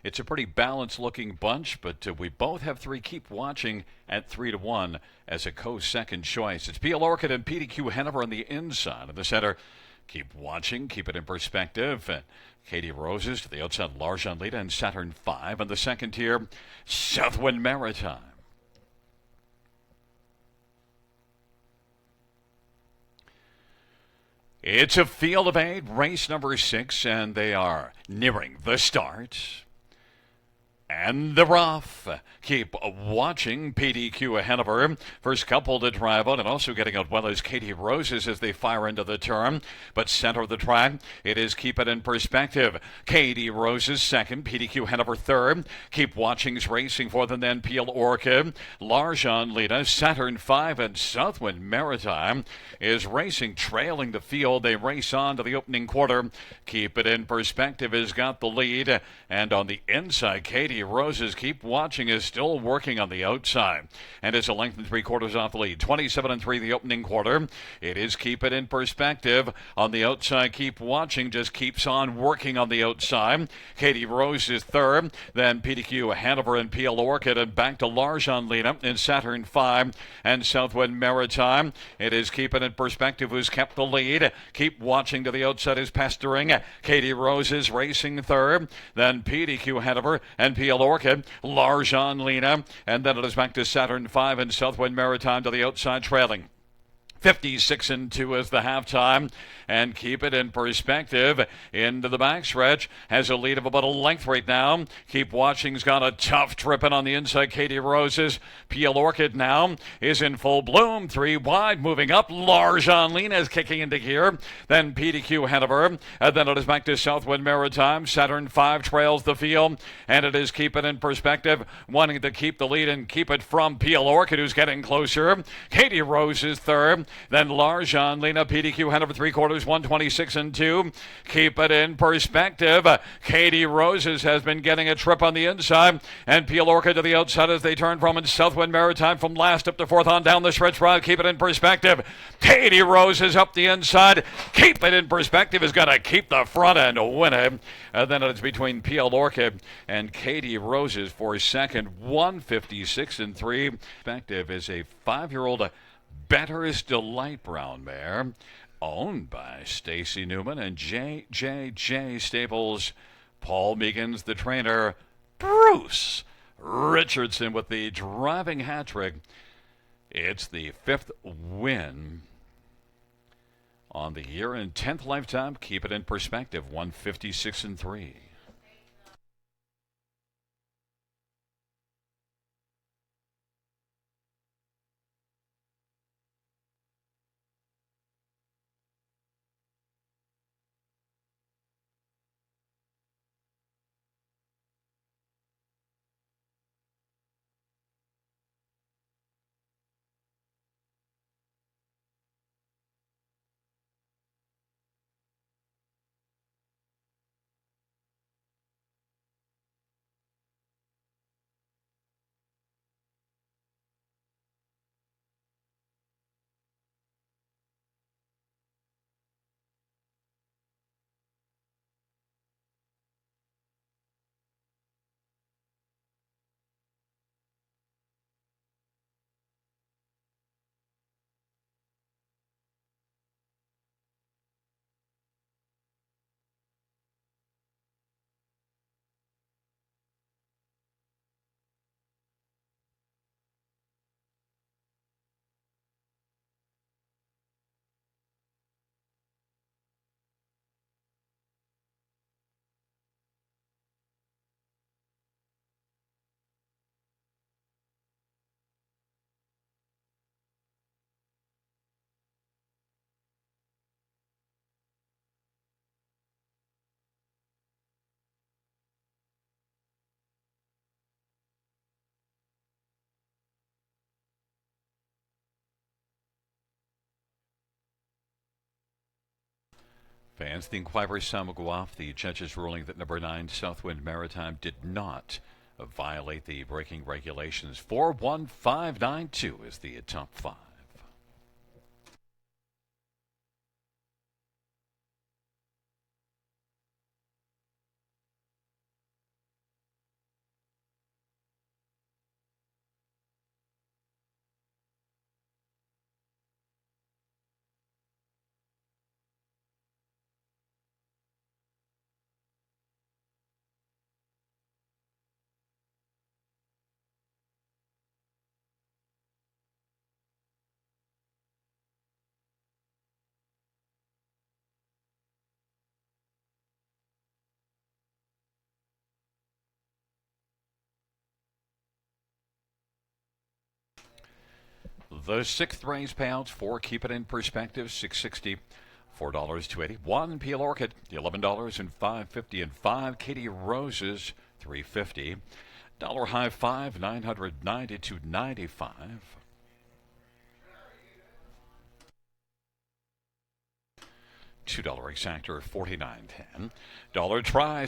It's a pretty balanced looking bunch, but we both have three. Keep watching at 3-1 as a co-second choice. It's Peel Orchid and PDQ Hanover on the inside. In the center, keep watching, keep it in perspective. And Katie Roses to the outside, Larjan Lita and Saturn 5. On the second tier, Southwind Maritime. It's a field of 8, race number 6, and they are nearing the start. And the rough. Keep watching PDQ Hanover. First couple to drive out and also getting out well as Katie Roses as they fire into the turn. But center of the track, it is Keep It in Perspective. Katie Roses second, PDQ Hanover third. Keep Watching's racing for them then Peel Orchid. Larjan Lita, Saturn 5 and Southwind Maritime is racing, trailing the field. They race on to the opening quarter. Keep It in Perspective has got the lead. And on the inside, Katie Roses, Keep Watching, is still working on the outside and is a length and 3/4 off the lead. 27-3 the opening quarter. It is Keep It in Perspective. On the outside, Keep Watching just keeps on working on the outside. Katie Rose is third. Then PDQ Hanover and Peel Orchid, and back to Larjan Lita in Saturn 5 and Southwind Maritime. It is Keep It in Perspective who's kept the lead. Keep Watching to the outside is pestering. Katie Rose is racing third. Then PDQ Hanover and Peel Orchid, Larjan Lita, and then it is back to Saturn 5 and Southwind Maritime to the outside trailing. 56-2 is the halftime, and Keep It in Perspective into the backstretch has a lead of about a length right now. Keep Watching's got a tough tripping on the inside. Katie Roses. Peel Orchid now is in full bloom. 3 wide, moving up. Larjan Lita is kicking into gear. Then PDQ Hanover, and then it is back to Southwind Maritime. Saturn 5 trails the field, and it is Keep It in Perspective wanting to keep the lead and keep it from Peel Orchid, who's getting closer. Katie Rose is third. Then Larjan Lita, PDQ Hanover 3/4, 126-2. Keep It in Perspective. Katie Roses has been getting a trip on the inside, and Peel Orchid to the outside as they turn from, and Southwind Maritime from last up to fourth on down the stretch ride. Keep It in Perspective. Katie Roses up the inside. Keep It in Perspective is going to keep the front and win it. And then it's between Peel Orchid and Katie Roses for second, 156-3. Perspective is a 5-year-old Better's Delight brown mare, owned by Stacy Newman and JJJ Stables. Paul Megan's the trainer. Bruce Richardson with the driving hat trick. It's the 5th win on the year and 10th lifetime. Keep It in Perspective, 156-3. Fans, the inquiry sound will go off. The judge's ruling that number 9 Southwind Maritime did not violate the braking regulations. 41592 is the top 5. The sixth race payouts for Keep It in Perspective, $6.60. $4.280. One Peel Orchid, $11 and $5.50 and 5 Katie Roses, $3.50. Dollar High Five, $990 to $95. $2 exactor, $49.10. Dollar Try,